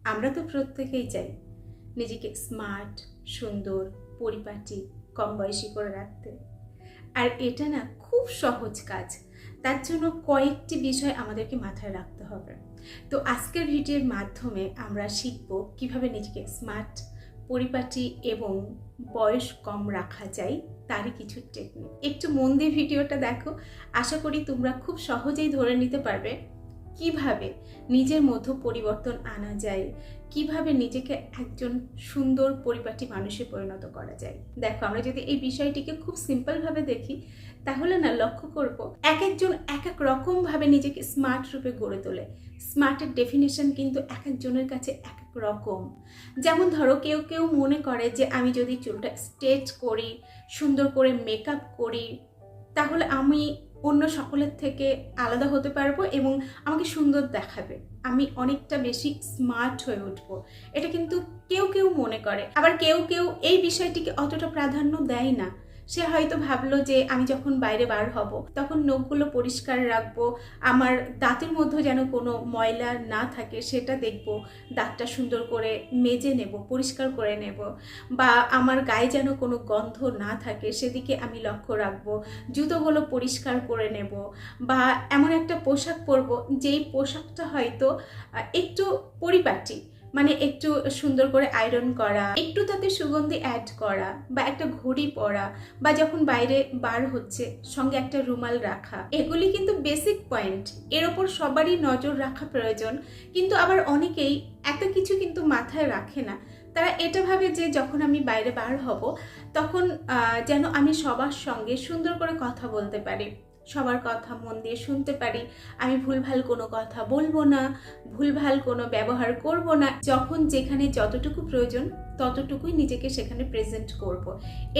আমরা তো প্রত্যেকেই চাই নিজেকে স্মার্ট, সুন্দর, পরিপাটি, কম বয়সী করে রাখতে। আর এটা না খুব সহজ কাজ। তার জন্য কয়েকটি বিষয় আমাদেরকে মাথায় রাখতে হবে। তো আজকের ভিডিওর মাধ্যমে আমরা শিখব কিভাবে নিজেকে স্মার্ট, পরিপাটি এবং বয়স কম রাখা যায়, তারই কিছু টেকনিক। একটু মন দিয়ে ভিডিওটা দেখো। আশা করি তোমরা খুব সহজেই ধরে নিতে পারবে কিভাবে নিজের মধ্যে পরিবর্তন আনা যায়, কিভাবে নিজেকে একজন সুন্দর পরিপাটি মানুষে পরিণত করা যায়। দেখো, আমরা যদি এই বিষয়টিকে খুব সিম্পলভাবে দেখি তাহলে না লক্ষ্য করব এক একজন এক এক রকমভাবে নিজেকে স্মার্ট রূপে গড়ে তোলে। স্মার্টের ডেফিনেশন কিন্তু এক একজনের কাছে এক এক রকম। যেমন ধরো, কেউ কেউ মনে করে যে আমি যদি চুলটা স্ট্রেট করি, সুন্দর করে মেকআপ করি, তাহলে আমি অন্য সকলের থেকে আলাদা হতে পারবো এবং আমাকে সুন্দর দেখাবে, আমি অনেকটা বেশি স্মার্ট হয়ে উঠবো। এটা কিন্তু কেউ কেউ মনে করে। আবার কেউ কেউ এই বিষয়টিকে অতটা প্রাধান্য দেয় না। সে হয়তো ভাবলো যে আমি যখন বাইরে বার হব তখন নখগুলো পরিষ্কার রাখবো, আমার দাঁতের মধ্যে যেন কোনো ময়লা না থাকে সেটা দেখবো, দাঁতটা সুন্দর করে মেজে নেব, পরিষ্কার করে নেব, বা আমার গায়ে যেন কোনো গন্ধ না থাকে সেদিকে আমি লক্ষ্য রাখবো, জুতোগুলো পরিষ্কার করে নেব, বা এমন একটা পোশাক পরবো যেই পোশাকটা হয়তো একটু পরিপাটি, মানে একটু সুন্দর করে আয়রন করা, একটু তাতে সুগন্ধি অ্যাড করা, বা একটা ঘড়ি পরা, বা যখন বাইরে বার হচ্ছে সঙ্গে একটা রুমাল রাখা। এগুলি কিন্তু বেসিক পয়েন্ট, এর ওপর সবারই নজর রাখা প্রয়োজন। কিন্তু আবার অনেকেই এত কিছু কিন্তু মাথায় রাখে না। তারা এটা ভাবে যে যখন আমি বাইরে বার হব তখন যেন আমি সবার সঙ্গে সুন্দর করে কথা বলতে পারি, সবার কথা মন দিয়ে শুনতে পারি, আমি ভুলভাল কোনো কথা বলবো না, ভুলভাল কোনো ব্যবহার করব না, যখন যেখানে যতটুকু প্রয়োজন ততটুকুই নিজেকে সেখানে প্রেজেন্ট করব।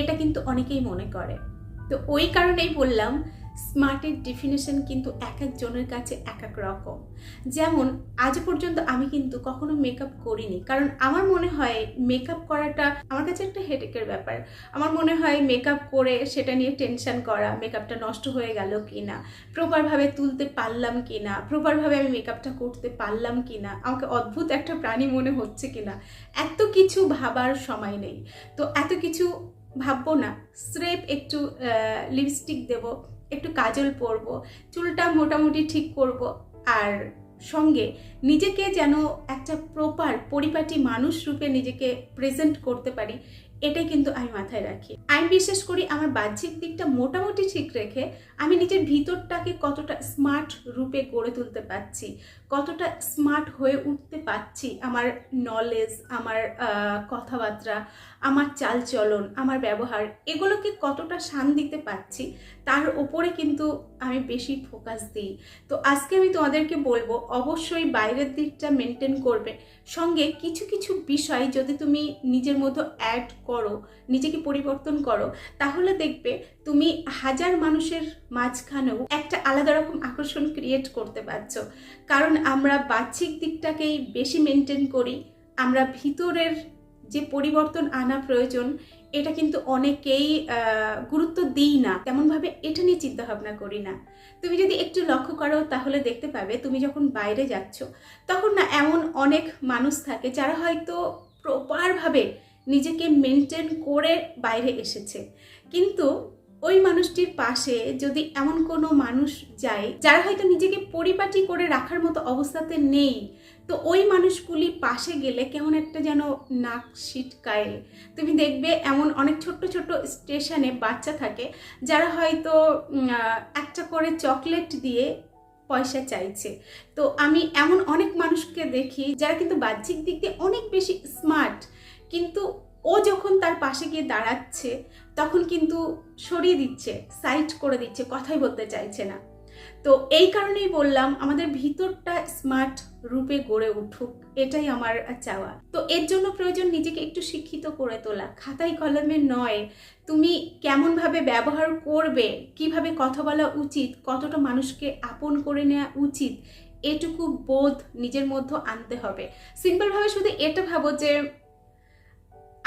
এটা কিন্তু অনেকেই মনে করে। তো ওই কারণেই বললাম স্মার্টের ডেফিনেশন কিন্তু এক একজনের কাছে এক এক রকম। যেমন আজ পর্যন্ত আমি কিন্তু কখনো মেকআপ করিনি, কারণ আমার মনে হয় মেকআপ করাটা আমার কাছে একটা হেডেকের ব্যাপার। আমার মনে হয় মেকআপ করে সেটা নিয়ে টেনশন করা, মেকআপটা নষ্ট হয়ে গেল কিনা, প্রপারভাবে তুলতে পারলাম কিনা, প্রপারভাবে আমি মেকআপটা করতে পারলাম কিনা, আমাকে অদ্ভুত একটা প্রাণী মনে হচ্ছে কিনা, এত কিছু ভাবার সময় নেই। তো এত কিছু ভাববো না, স্রেফ একটু লিপস্টিক দেবো, একটু কাজল পরবো, চুলটা মোটামুটি ঠিক করব, আর সঙ্গে নিজেকে যেন একটা প্রপার পরিপাটি মানুষ রূপে নিজেকে প্রেজেন্ট করতে পারি, এটাই কিন্তু আমি মাথায় রাখি। আমি বিশ্বাস করি আমার বাহ্যিক দিকটা মোটামুটি ঠিক রেখে আমি নিজের ভিতরটাকে কতটা স্মার্ট রূপে গড়ে তুলতে পারছি, কতটা স্মার্ট হয়ে উঠতে পারছি, আমার নলেজ, আমার কথাবার্তা, আমার চালচলন, আমার ব্যবহার, এগুলোকে কতটা শান দিতে পারছি, তার ওপরে কিন্তু আমি বেশি ফোকাস দিই। তো আজকে আমি তোমাদেরকে বলবো অবশ্যই বাইরের দিকটা মেনটেন করবে, সঙ্গে কিছু কিছু বিষয় যদি তুমি নিজের মধ্যে অ্যাড করো, নিজেকে পরিবর্তন করো, তাহলে দেখবে তুমি হাজার মানুষের মাঝখানেও একটা আলাদা রকম আকর্ষণ ক্রিয়েট করতে পারছো। কারণ আমরা বাহ্যিক দিকটাকেই বেশি মেনটেন করি, আমরা ভিতরের যে পরিবর্তন আনা প্রয়োজন এটা কিন্তু অনেকেই গুরুত্ব দিই না, তেমনভাবে এটা নিয়ে চিন্তা ভাবনা করি না। তুমি যদি একটু লক্ষ্য করো তাহলে দেখতে পাবে তুমি যখন বাইরে যাচ্ছ তখন না এমন অনেক মানুষ থাকে যারা হয়তো প্রপারভাবে নিজেকে মেনটেন করে বাইরে এসেছে, কিন্তু ওই মানুষটির পাশে যদি এমন কোনো মানুষ যায় যারা হয়তো নিজেকে পরিপাটি করে রাখার মতো অবস্থাতে নেই, তো ওই মানুষগুলি পাশে গেলে কেমন একটা যেন নাক সিটকায়। তুমি দেখবে এমন অনেক ছোট্ট ছোট্ট স্টেশনে বাচ্চা থাকে যারা হয়তো একটা করে চকলেট দিয়ে পয়সা চাইছে। তো আমি এমন অনেক মানুষকে দেখি যারা কিন্তু বাহ্যিক দিক দিয়ে অনেক বেশি স্মার্ট, কিন্তু ও যখন তার পাশে গিয়ে দাঁড়াচ্ছে তখন কিন্তু সরিয়ে দিচ্ছে, সাইড করে দিচ্ছে, কথাই বলতে চাইছে না। তো এই কারণেই বললাম আমাদের ভিতরটা স্মার্ট রূপে গড়ে উঠুক, এটাই আমার চাওয়া। তো এর জন্য প্রয়োজন নিজেকে একটু শিক্ষিত করে তোলা, খাতায় কলমে নয়। তুমি কেমনভাবে ব্যবহার করবে, কিভাবে কথা বলা উচিত, কতটা মানুষকে আপন করে নেওয়া উচিত, এটুকু বোধ নিজের মধ্যে আনতে হবে। সিম্পলভাবে শুধু এটা ভাবো যে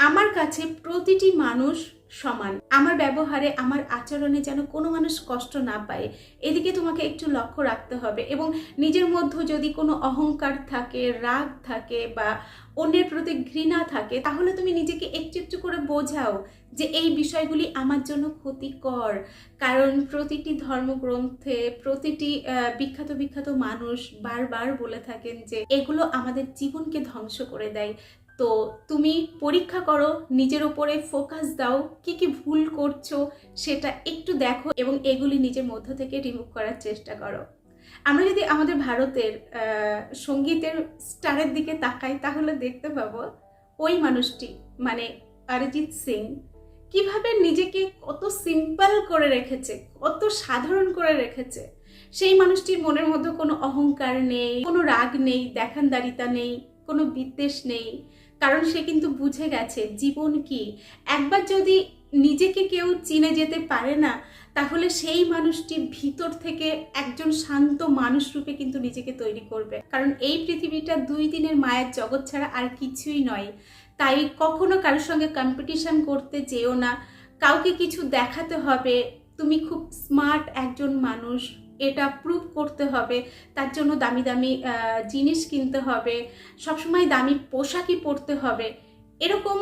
আমার কাছে প্রতিটি মানুষ সমান। আমার ব্যবহারে, আমার আচরণে যেন কোনো মানুষ কষ্ট না পায়, এদিকে তোমাকে একটু লক্ষ্য রাখতে হবে। এবং নিজের মধ্যে যদি কোনো অহংকার থাকে, রাগ থাকে বা অন্যের প্রতি ঘৃণা থাকে, তাহলে তুমি নিজেকে একটু একটু করে বোঝাও যে এই বিষয়গুলি আমার জন্য ক্ষতিকর। কারণ প্রতিটি ধর্মগ্রন্থে প্রতিটি বিখ্যাত বিখ্যাত মানুষ বারবার বলে থাকেন যে এগুলো আমাদের জীবনকে ধ্বংস করে দেয়। তো তুমি পরীক্ষা করো, নিজের উপরে ফোকাস দাও, কি কি ভুল করছো সেটা একটু দেখো এবং এগুলি নিজের মধ্য থেকে রিমুভ করার চেষ্টা করো। আমরা যদি আমাদের ভারতের সঙ্গীতের স্টারের দিকে তাকাই তাহলে দেখতে পাবো ওই মানুষটি মানে অরিজিৎ সিং কিভাবে নিজেকে কত সিম্পল করে রেখেছে, কত সাধারণ করে রেখেছে। সেই মানুষটির মনের মধ্যে কোনো অহংকার নেই, কোনো রাগ নেই, দেখানদারিতা নেই, কোনো বিদ্বেষ নেই। কারণ সে কিন্তু বুঝে গেছে জীবন কি। একবার যদি নিজেকে কেউ চিনে যেতে পারে না, তাহলে সেই মানুষটি ভিতর থেকে একজন শান্ত মানুষ রূপে কিন্তু নিজেকে তৈরি করবে। কারণ এই পৃথিবীটা 2 দিনের মায়ের জগৎ ছাড়া আর কিছুই নয়। তাই কখনো কারোর সঙ্গে কম্পিটিশন করতে যেও না। কাউকে কিছু দেখাতে হবে তুমি খুব স্মার্ট একজন মানুষ, এটা প্রুভ করতে হবে, তার জন্য দামি দামি জিনিস কিনতে হবে, সবসময় দামি পোশাকই পরতে হবে, এরকম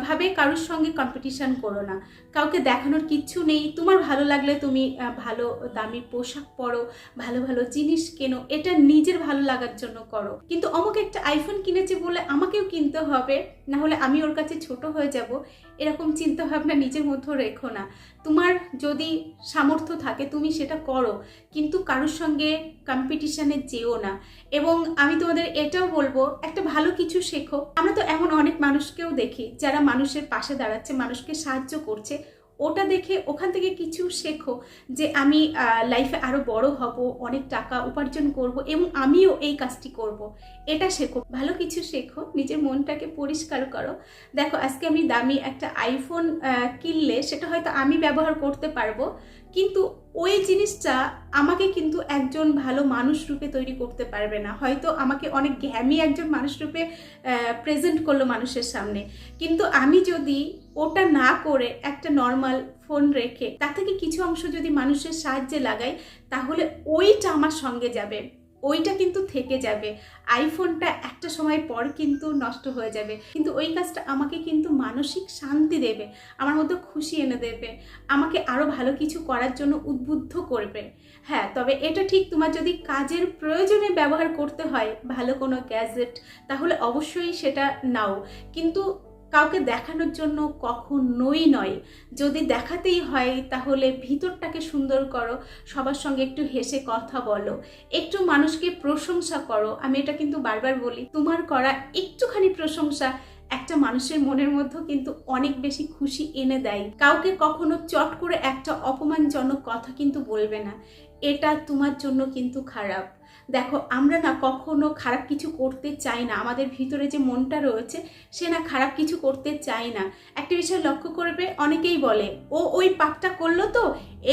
ভাবে কারোর সঙ্গে কম্পিটিশন করো না। কাউকে দেখানোর কিচ্ছু নেই। তোমার ভালো লাগলে তুমি ভালো দামি পোশাক পরো, ভালো ভালো জিনিস কেনো, এটা নিজের ভালো লাগার জন্য করো। কিন্তু অমুক একটা আইফোন কিনেছে বলে আমাকেও কিনতে হবে, না হলে আমি ওর কাছে ছোট হয়ে যাব, এরকম চিন্তা ভাবনা নিজের মধ্যে রেখো না। তোমার যদি সামর্থ্য থাকে তুমি সেটা করো, কিন্তু কারোর সঙ্গে কম্পিটিশনে যেও না। এবং আমি তোমাদের এটাও বলবো, একটা ভালো কিছু শেখো। আমরা তো এমন অনেক মানুষকেও দেখি যারা মানুষের পাশে দাঁড়াচ্ছে, মানুষকে সাহায্য করছে, ওটা দেখে ওখান থেকে কিছু শেখো যে আমি লাইফে আরো বড় হব, অনেক টাকা উপার্জন করব এবং আমিও এই কাজটি করব। এটা শেখো, ভালো কিছু শেখো, নিজের মনটাকে পরিষ্কার করো। দেখো আজকে আমি দামি একটা আইফোন কিনলে সেটা হয়তো আমি ব্যবহার করতে পারবো, কিন্তু ওই জিনিসটা আমাকে কিন্তু একজন ভালো মানুষ রূপে তৈরি করতে পারবে না। হয়তো আমাকে অনেক ঘ্যামি একজন মানুষ রূপে প্রেজেন্ট করলো মানুষের সামনে, কিন্তু আমি যদি ওটা না করে একটা নর্মাল ফোন রেখে তার থেকে কিছু অংশ যদি মানুষের সাহায্যে লাগাই, তাহলে ওইটা আমার সঙ্গে যাবে, ওইটা কিন্তু থেকে যাবে। আইফোনটা একটা সময় পর কিন্তু নষ্ট হয়ে যাবে, কিন্তু ওই কাজটা আমাকে কিন্তু মানসিক শান্তি দেবে, আমার মধ্যে খুশি এনে দেবে, আমাকে আরও ভালো কিছু করার জন্য উদ্বুদ্ধ করবে। হ্যাঁ, তবে এটা ঠিক, তোমার যদি কাজের প্রয়োজনে ব্যবহার করতে হয় ভালো কোনো গ্যাজেট, তাহলে অবশ্যই সেটা নাও, কিন্তু কাউকে দেখানোর জন্য কখনোই নয়। যদি দেখাতেই হয় তাহলে ভিতরটাকে সুন্দর করো, সবার সঙ্গে একটু হেসে কথা বলো, একটু মানুষকে প্রশংসা করো। আমি এটা কিন্তু বারবার বলি, তোমার করা একটুখানি প্রশংসা একটা মানুষের মনের মধ্যে কিন্তু অনেক বেশি খুশি এনে দেয়। কাউকে কখনো চট করে একটা অপমানজনক কথা কিন্তু বলবে না, এটা তোমার জন্য কিন্তু খারাপ। দেখো আমরা না কখনো খারাপ কিছু করতে চাই না, আমাদের ভিতরে যে মনটা রয়েছে সে না খারাপ কিছু করতে চায় না। একটা বিষয় লক্ষ্য করবে, অনেকেই বলে ও ওই পাপটা করলো তো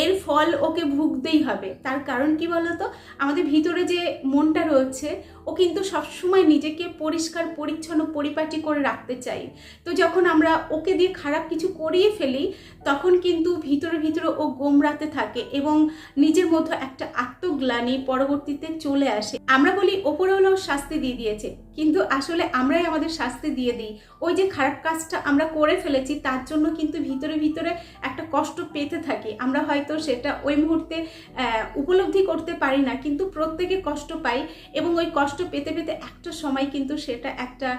এর ফল ওকে ভুগতেই হবে। তার কারণ কি বলতো, আমাদের ভিতরে যে মনটা রয়েছে ও কিন্তু সবসময় নিজেকে পরিষ্কার পরিচ্ছন্ন পরিপাটি করে রাখতে চাই। তো যখন আমরা ওকে দিয়ে খারাপ কিছু করিয়ে ফেলি তখন কিন্তু ভিতরে ভিতরে ও গোমরাতে থাকে এবং নিজের মধ্যে একটা আত্মগ্লানি পরবর্তীতে চলে আসে। আমরা বলি ওপরওয়ালাও শাস্তি দিয়ে দিয়েছে, কিন্তু আসলে আমরাই আমাদের শাস্তি দিয়ে দিই। ওই যে খারাপ কাজটা আমরা করে ফেলেছি তার জন্য কিন্তু ভিতরে ভিতরে একটা কষ্ট পেতে থাকি। আমরা হয়তো সেটা ওই মুহূর্তে উপলব্ধি করতে পারি না, কিন্তু প্রত্যেকে কষ্ট পাই এবং ওই কষ্ট পেতে পেতে একটা সময় কিন্তু সেটা একটা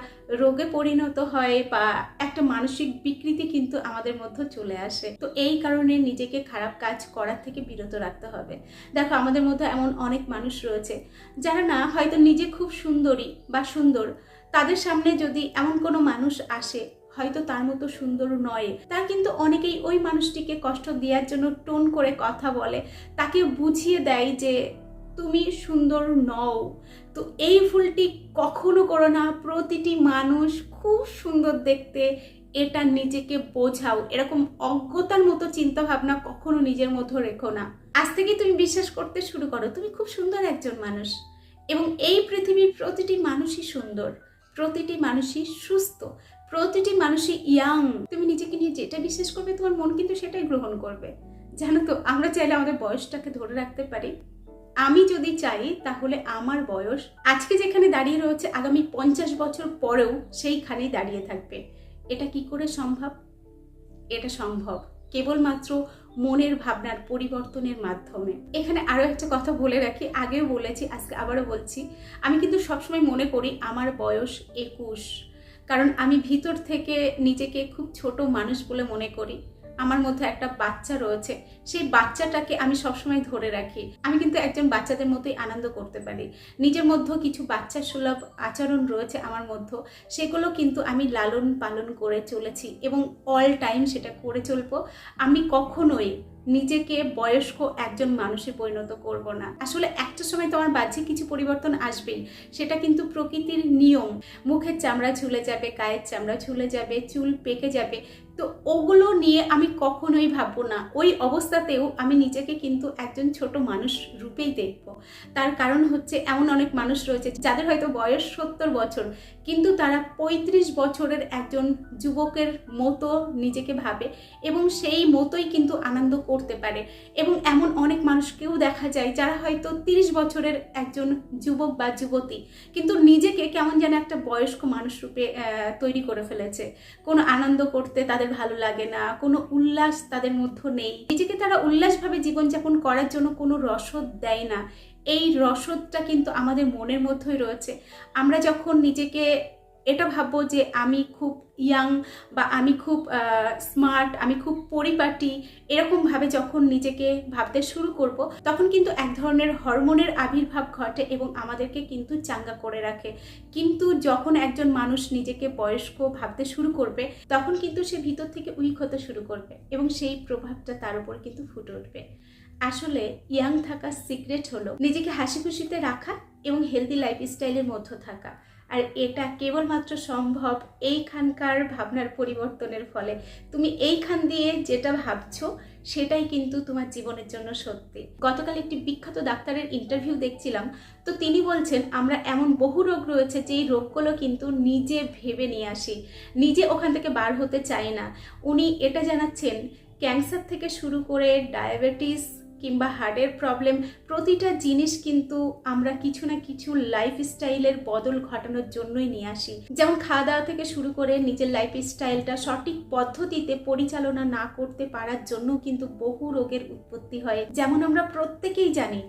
রোগে পরিণত হয় বা একটা মানসিক বিকৃতি কিন্তু আমাদের মধ্যে চলে আসে। তো এই কারণে নিজেকে খারাপ কাজ করার থেকে বিরত রাখতে হবে। দেখো আমাদের মধ্যে এমন অনেক মানুষ রয়েছে যারা না হয়তো নিজে খুব সুন্দরী বা সুন্দর, তাদের সামনে যদি এমন কোনো মানুষ আসে হয়তো তার মতো সুন্দর নয়, তার কিন্তু অনেকেই ওই মানুষটিকে কষ্ট দেওয়ার জন্য টোন করে কথা বলে, তাকে বুঝিয়ে দেয় যে তুমি সুন্দর নও। তো এই ভুলটি কখনো করো না। প্রতিটি মানুষ খুব সুন্দর দেখতে, এটা নিজেকে বোঝাও। এরকম অজ্ঞতার মতো চিন্তা ভাবনা কখনো নিজের মধ্যে রেখো না। আজ থেকে তুমি বিশ্বাস করতে শুরু করো তুমি খুব সুন্দর একজন মানুষ এবং এই পৃথিবীর প্রতিটি মানুষই সুন্দর, প্রতিটি মানুষই সুস্থ, প্রতিটি মানুষই ইয়াং। তুমি নিজেকে নিয়ে যেটা বিশ্বাস করবে তোমার মন কিন্তু সেটাই গ্রহণ করবে। জানো তো, আমরা চাইলে আমাদের বয়সটাকে ধরে রাখতে পারি। আমি যদি চাই তাহলে আমার বয়স আজকে যেখানে দাঁড়িয়ে রয়েছে আগামী 50 বছর পরেও সেইখানেই দাঁড়িয়ে থাকবে। এটা কি করে সম্ভব? এটা সম্ভব কেবলমাত্র মনের ভাবনার পরিবর্তনের মাধ্যমে। এখানে আরো একটা কথা বলে রাখি, আগেও বলেছি, আজকে আবারও বলছি, আমি কিন্তু সবসময় মনে করি আমার বয়স 21, কারণ আমি ভিতর থেকে নিজেকে খুব ছোট মানুষ বলে মনে করি। আমার মধ্যে একটা বাচ্চা রয়েছে, সেই বাচ্চাটাকে আমি সবসময় ধরে রাখি। আমি কিন্তু একজন বাচ্চাদের মতোই আনন্দ করতে পারি। নিজের মধ্যে কিছু বাচ্চা সুলভ আচরণ রয়েছে আমার মধ্যে, সেগুলো কিন্তু আমি লালন পালন করে চলেছি এবং অল টাইম সেটা করে চলবো। আমি কখনোই নিজেকে বয়স্ক একজন মানুষে পরিণত করব না। আসলে একটা সময় তো আমার বাহ্যিক কিছু পরিবর্তন আসবেই, সেটা কিন্তু প্রকৃতির নিয়ম। মুখের চামড়া ঝুলে যাবে, গায়ের চামড়া ঝুলে যাবে, চুল পেকে যাবে, তো ওগুলো নিয়ে আমি কখনোই ভাববো না। ওই অবস্থাতেও আমি নিজেকে কিন্তু একজন ছোট মানুষ রূপেই দেখব। তার কারণ হচ্ছে এমন অনেক মানুষ রয়েছে যাদের হয়তো বয়স 70 বছর, কিন্তু তারা 35 বছরের একজন যুবকের মতো নিজেকে ভাবে এবং সেই মতোই কিন্তু আনন্দ করতে পারে। এবং এমন অনেক মানুষকেও দেখা যায় যারা হয়তো 30 বছরের একজন যুবক বা যুবতী, কিন্তু নিজেকে কেমন যেন একটা বয়স্ক মানুষ রূপে তৈরি করে ফেলেছে। কোনো আনন্দ করতে তাদের ভালো লাগে না, কোনো উল্লাস তাদের মধ্যে নেই, নিজেকে তারা উল্লাসভাবে জীবনযাপন করার জন্য কোনো রসদ দেয় না। এই রসদটা কিন্তু আমাদের মনের মধ্যেই রয়েছে। আমরা যখন নিজেকে এটা ভাববো যে আমি খুব ইয়াং বা আমি খুব স্মার্ট, আমি খুব পরিপাটি, এরকমভাবে যখন নিজেকে ভাবতে শুরু করব, তখন কিন্তু এক ধরনের হরমোনের আবির্ভাব ঘটে এবং আমাদেরকে কিন্তু চাঙ্গা করে রাখে। কিন্তু যখন একজন মানুষ নিজেকে বয়স্ক ভাবতে শুরু করবে, তখন কিন্তু সে ভিতর থেকে উইক হতে শুরু করবে এবং সেই প্রভাবটা তার উপর কিন্তু ফুটে উঠবে। আসলে ইয়াং থাকার সিক্রেট হলো নিজেকে হাসি খুশিতে রাখা এবং হেলদি লাইফস্টাইলের মধ্যে থাকা। আর এটা কেবলমাত্র সম্ভব এইখানকার ভাবনার পরিবর্তনের ফলে। তুমি এইখান দিয়ে যেটা ভাবছো সেটাই কিন্তু তোমার জীবনের জন্য সত্যি। গতকাল একটি বিখ্যাত ডাক্তারের ইন্টারভিউ দেখছিলাম, তো তিনি বলছেন আমরা এমন বহু রোগ রয়েছে যেই রোগগুলো কিন্তু নিজে ভেবে নিয়ে আসি, নিজে ওখান থেকে বার হতে চাই না। উনি এটা জানাচ্ছেন, ক্যান্সার থেকে শুরু করে ডায়াবেটিস কিংবা হার্টের প্রবলেম, প্রতিটা জিনিস কিন্তু আমরা কিছু না কিছু লাইফস্টাইলের বদল ঘটানোর জন্যই নিয়ে আসি। যেমন খাওয়া দাওয়া থেকে শুরু করে নিজের লাইফস্টাইলটা সঠিক পদ্ধতিতে পরিচালনা না করতে পারার জন্য কিন্তু বহু রোগের উৎপত্তি হয়। যেমন আমরা প্রত্যেকেই জানি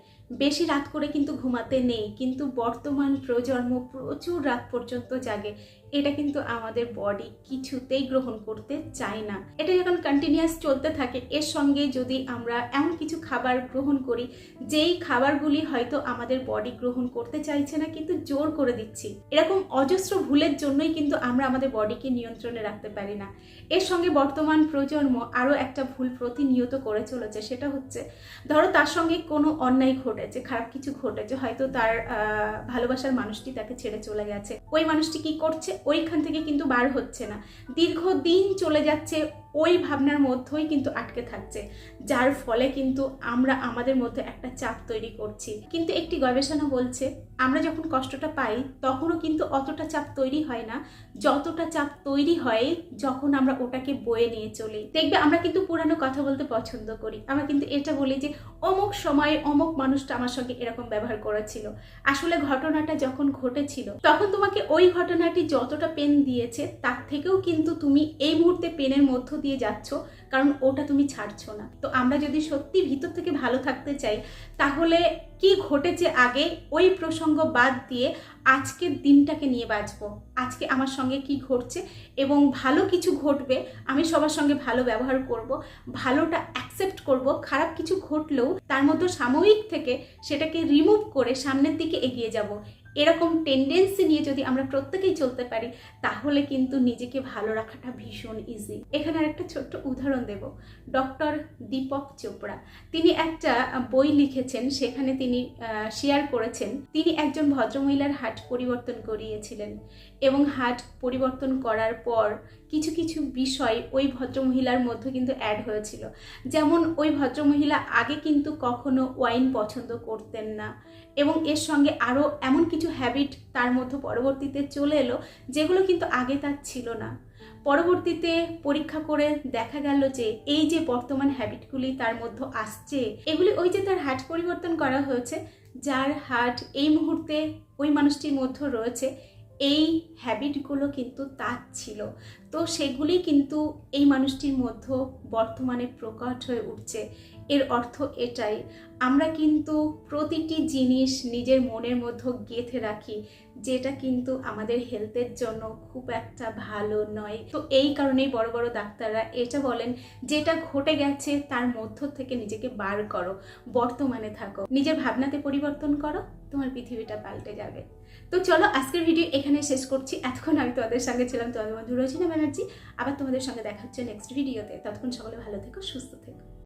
বেশি রাত করে কিন্তু ঘুমাতে নেই, কিন্তু বর্তমান প্রজন্ম প্রচুর রাত পর্যন্ত জাগে। এটা কিন্তু আমাদের বডি কিছুতেই গ্রহণ করতে চায় না। এটা যখন কন্টিনিউয়াস চলতে থাকে, এর সঙ্গে যদি আমরা এমন কিছু খাবার গ্রহণ করি যেই খাবারগুলি হয়তো আমাদের বডি গ্রহণ করতে চাইছে না কিন্তু জোর করে দিচ্ছি, এরকম অজস্র ভুলের জন্যই কিন্তু আমরা আমাদের বডিকে নিয়ন্ত্রণে রাখতে পারি না। এর সঙ্গে বর্তমান প্রজন্ম আরও একটা ভুল প্রতিনিয়ত করে চলেছে, সেটা হচ্ছে ধরো তার সঙ্গে কোনো অন্যায় ঘটেছে, খারাপ কিছু ঘটেছে, হয়তো তার ভালোবাসার মানুষটি তাকে ছেড়ে চলে গেছে। ওই মানুষটি কি করছে, ওইখান থেকে কিন্তু বার হচ্ছে না, দীর্ঘদিন চলে যাচ্ছে, ওই ভাবনার মধ্যেই কিন্তু আটকে থাকছে, যার ফলে কিন্তু আমরা আমাদের মধ্যে একটা চাপ তৈরি করছি। কিন্তু একটি গবেষণা বলছে আমরা যখন কষ্টটা পাই তখনও কিন্তু অতটা চাপ তৈরি হয় না যতটা চাপ তৈরি হয় যখন আমরা ওটাকে বয়ে নিয়ে চলি। দেখবে আমরা কিন্তু পুরানো কথা বলতে পছন্দ করি, আমরা কিন্তু এটা বলি যে অমুক সময়ে অমুক মানুষটা আমার সঙ্গে এরকম ব্যবহার করেছিল। আসলে ঘটনাটা যখন ঘটেছিল তখন তোমাকে ওই ঘটনাটি যতটা পেন দিয়েছে তার থেকেও কিন্তু তুমি এই মুহূর্তে পেনের মধ্য দিয়ে যাচ্ছ, কারণ ওটা তুমি ছাড়ছো না। তো আমরা যদি সত্যি ভিতর থেকে ভালো থাকতে চাই তাহলে কি ঘটেছে আগে ওই প্রসঙ্গ বাদ দিয়ে আজকের দিনটাকে নিয়ে বাঁচবো। আজকে আমার সঙ্গে কি ঘটছে এবং ভালো কিছু ঘটবে, আমি সবার সঙ্গে ভালো ব্যবহার করব, ভালোটা অ্যাকসেপ্ট করব। খারাপ কিছু ঘটলেও তার মধ্যে সাময়িক থেকে সেটাকে রিমুভ করে সামনের দিকে এগিয়ে যাব। এরকম টেন্ডেন্সি নিয়ে যদি আমরা প্রত্যেকেই চলতে পারি তাহলে কিন্তু নিজেকে ভালো রাখাটা ভীষণ ইজি। এখানে আরেকটা ছোট্ট উদাহরণ দেব। ডক্টর দীপক চোপড়া, তিনি একটা বই লিখেছেন, সেখানে তিনি শেয়ার করেছেন তিনি একজন ভদ্রমহিলার হার্ট পরিবর্তন করিয়েছিলেন এবং হার্ট পরিবর্তন করার পর কিছু কিছু বিষয় ওই ভদ্রমহিলার মধ্যে কিন্তু অ্যাড হয়েছিল। যেমন ওই ভদ্রমহিলা আগে কিন্তু কখনো ওয়াইন পছন্দ করতেন না এবং এর সঙ্গে আরও এমন কিছু হ্যাবিট তার মধ্যে পরবর্তীতে চলে এলো যেগুলো কিন্তু আগে তার ছিল না। পরবর্তীতে পরীক্ষা করে দেখা গেল যে এই যে বর্তমান হ্যাবিটগুলি তার মধ্যে আসছে, এগুলি ওই যে তার হার্ট পরিবর্তন করা হয়েছে, যার হার্ট এই মুহূর্তে ওই মানুষটির মধ্যে রয়েছে, এই হ্যাবিটগুলো কিন্তু তার ছিল। তো সেগুলি কিন্তু এই মানুষটির মধ্যে বর্তমানে প্রকট হয়ে উঠছে। এর অর্থ এটাই, আমরা কিন্তু প্রতিটি জিনিস নিজের মনের মধ্যে গেঁথে রাখি, যেটা কিন্তু আমাদের হেলথের জন্য খুব একটা ভালো নয়। তো এই কারণেই বড় বড় ডাক্তাররা এটা বলেন, যেটা ঘটে গেছে তার মধ্য থেকে নিজেকে বার করো, বর্তমানে থাকো, নিজের ভাবনাতে পরিবর্তন করো, তোমার পৃথিবীটা পাল্টে যাবে। তো চলো আজকের ভিডিও এখানে শেষ করছি। এতক্ষণ আমি তোমাদের সঙ্গে ছিলাম তোমাদের বন্ধু রচনা ব্যানার্জি। আবার তোমাদের সঙ্গে দেখা হচ্ছে নেক্সট ভিডিওতে। ততক্ষণ সকলে ভালো থেকো, সুস্থ থেকো।